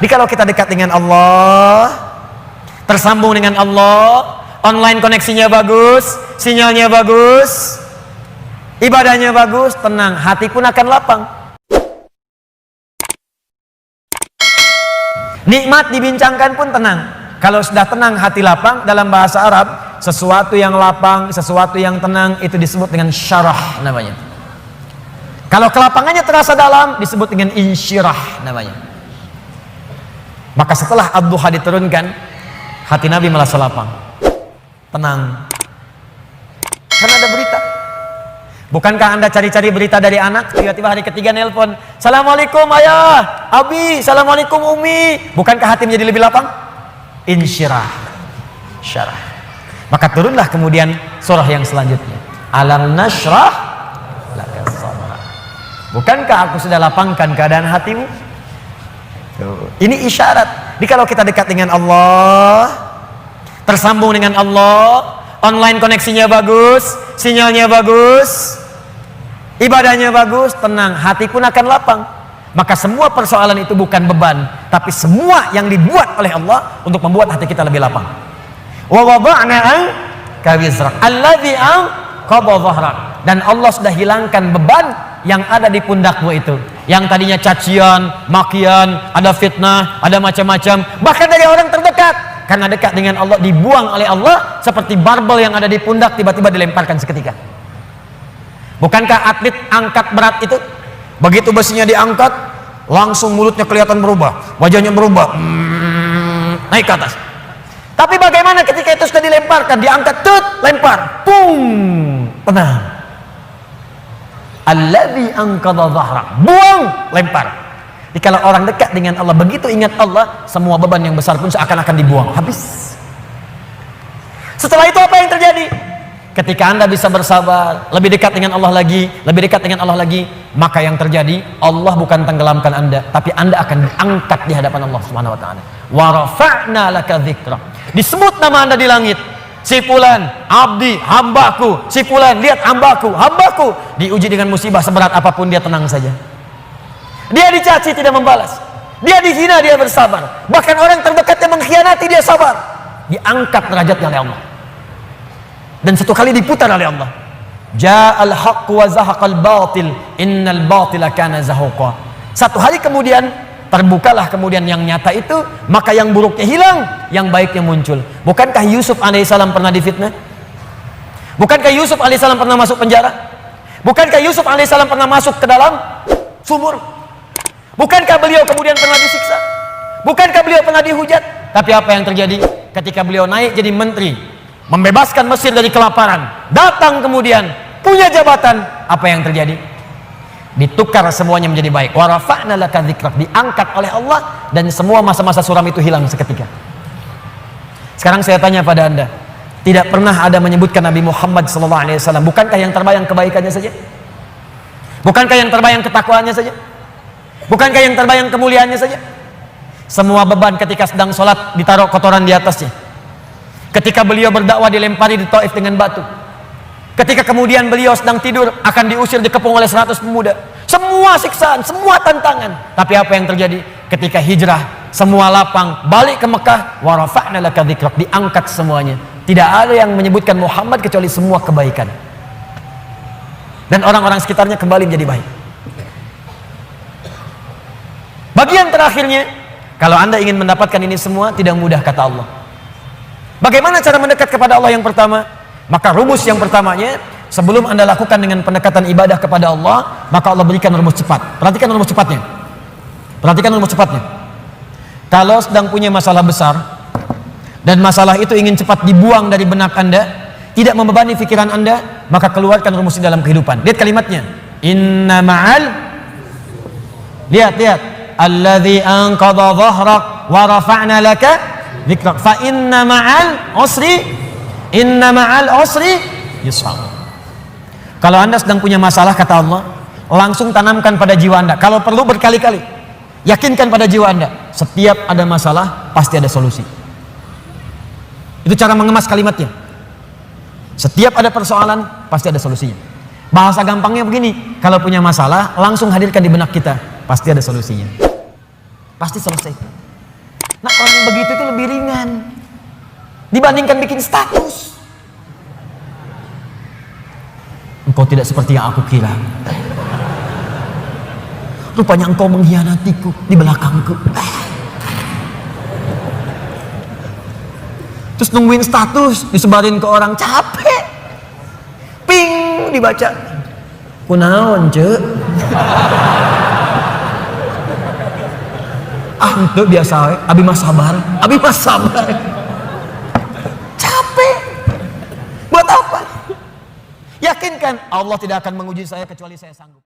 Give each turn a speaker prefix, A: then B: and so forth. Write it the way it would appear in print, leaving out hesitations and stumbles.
A: Jadi kalau kita dekat dengan Allah, tersambung dengan Allah, online koneksinya bagus, sinyalnya bagus, ibadahnya bagus, tenang, hati pun akan lapang. Nikmat dibincangkan pun tenang. Kalau sudah tenang, hati lapang, dalam bahasa Arab, sesuatu yang lapang, sesuatu yang tenang, itu disebut dengan syarah namanya. Kalau kelapangannya terasa dalam, disebut dengan insyirah namanya. Maka setelah ad-duha diturunkan, hati Nabi merasa lapang, tenang. Karena ada berita. Bukankah Anda cari-cari berita dari anak, tiba-tiba hari ketiga nelpon, Assalamualaikum ayah, abi, Assalamualaikum umi. Bukankah hati menjadi lebih lapang? Insyirah, syarah. Maka turunlah kemudian surah yang selanjutnya, alam nashrah laka sadrak. Bukankah aku sudah lapangkan keadaan hatimu? Ini isyarat. Jadi kalau kita dekat dengan Allah, tersambung dengan Allah, online koneksinya bagus, sinyalnya bagus, ibadahnya bagus, tenang, hati pun akan lapang. Maka semua persoalan itu bukan beban, tapi semua yang dibuat oleh Allah untuk membuat hati kita lebih lapang. Wa wada'na anka wizrak alladzi anqadha dhahrak. Dan Allah sudah hilangkan beban yang ada di pundakmu itu, yang tadinya cacian, makian, ada fitnah, ada macam-macam, bahkan dari orang terdekat. Karena dekat dengan Allah, dibuang oleh Allah seperti barbel yang ada di pundak, tiba-tiba dilemparkan seketika. Bukankah atlet angkat berat itu, begitu besinya diangkat, langsung mulutnya kelihatan berubah, wajahnya berubah, naik ke atas. Tapi bagaimana ketika itu sudah dilemparkan, diangkat, lempar, pung, tenang. Alladzi anqadha dhahrak, buang, lempar. Jadi kalau orang dekat dengan Allah, begitu ingat Allah, semua beban yang besar pun seakan-akan dibuang, habis. Setelah itu apa yang terjadi? Ketika Anda bisa bersabar, lebih dekat dengan Allah lagi, lebih dekat dengan Allah lagi, maka yang terjadi, Allah bukan tenggelamkan Anda, tapi Anda akan diangkat di hadapan Allah Subhanahu wa taala. Wa rafa'na laka dzikra. Disebut nama Anda di langit. Si fulan, abdi, hambaku. Si fulan, lihat hambaku, hambaku. Diuji dengan musibah seberat apapun, dia tenang saja. Dia dicaci, tidak membalas. Dia dihina, dia bersabar. Bahkan orang terdekatnya mengkhianati, dia sabar. Diangkat derajatnya oleh Allah. Dan satu kali diputar oleh Allah. Ja'al haqq wa zahaqal batil, innal batila kana zahuqa. Satu hari kemudian terbukalah kemudian yang nyata itu, maka yang buruknya hilang, yang baiknya muncul. Bukankah Yusuf alaihissalam pernah difitnah? Bukankah Yusuf alaihissalam pernah masuk penjara? Bukankah Yusuf alaihissalam pernah masuk ke dalam sumur? Bukankah beliau kemudian pernah disiksa? Bukankah beliau pernah dihujat? Tapi apa yang terjadi? Ketika beliau naik jadi menteri, membebaskan Mesir dari kelaparan, datang kemudian punya jabatan, apa yang terjadi? Ditukar semuanya menjadi baik. Wa rafa'na laka dzikrak, diangkat oleh Allah, dan semua masa-masa suram itu hilang seketika. Sekarang saya tanya pada Anda, tidak pernah ada menyebutkan Nabi Muhammad SAW, bukankah yang terbayang kebaikannya saja? Bukankah yang terbayang ketakwaannya saja? Bukankah yang terbayang kemuliaannya saja? Semua beban ketika sedang sholat ditaruh kotoran di atasnya. Ketika beliau berdakwah dilempari di Taif dengan batu. Ketika kemudian beliau sedang tidur akan diusir, dikepung oleh 100 pemuda. Semua siksaan, semua tantangan. Tapi apa yang terjadi? Ketika hijrah, semua lapang, balik ke Mekah, wa rafa'na laka dzikrak, diangkat semuanya. Tidak ada yang menyebutkan Muhammad kecuali semua kebaikan. Dan orang-orang sekitarnya kembali menjadi baik. Bagian terakhirnya, kalau Anda ingin mendapatkan ini semua, tidak mudah kata Allah. Bagaimana cara mendekat kepada Allah yang pertama? Maka rumus yang pertamanya, sebelum Anda lakukan dengan pendekatan ibadah kepada Allah, maka Allah berikan rumus cepat. Perhatikan rumus cepatnya. Perhatikan rumus cepatnya. Kalau sedang punya masalah besar, dan masalah itu ingin cepat dibuang dari benak Anda, tidak membebani pikiran Anda, maka keluarkan rumus di dalam kehidupan. Lihat kalimatnya. Inna ma'al, lihat, alladzi anqadha dhahrak wa rafa'na laka dzikrak fa inna ma'al usri yusra. Kalau Anda sedang punya masalah, kata Allah, langsung tanamkan pada jiwa Anda. Kalau perlu berkali-kali, yakinkan pada jiwa Anda, setiap ada masalah pasti ada solusi. Itu cara mengemas kalimatnya. Setiap ada persoalan pasti ada solusinya. Bahasa gampangnya begini, kalau punya masalah langsung hadirkan di benak kita, pasti ada solusinya, pasti selesai. Nah, orang yang begitu itu lebih ringan dibandingkan bikin status. Engkau tidak seperti yang aku kira. Rupanya engkau mengkhianatiku di belakangku. Terus nungguin status disebarin ke orang, capek. Ping dibaca. Kunaon, Cek? Itu biasa we. Abi mah sabar. Capek. Buat apa? Yakinkan Allah tidak akan menguji saya kecuali saya sanggup.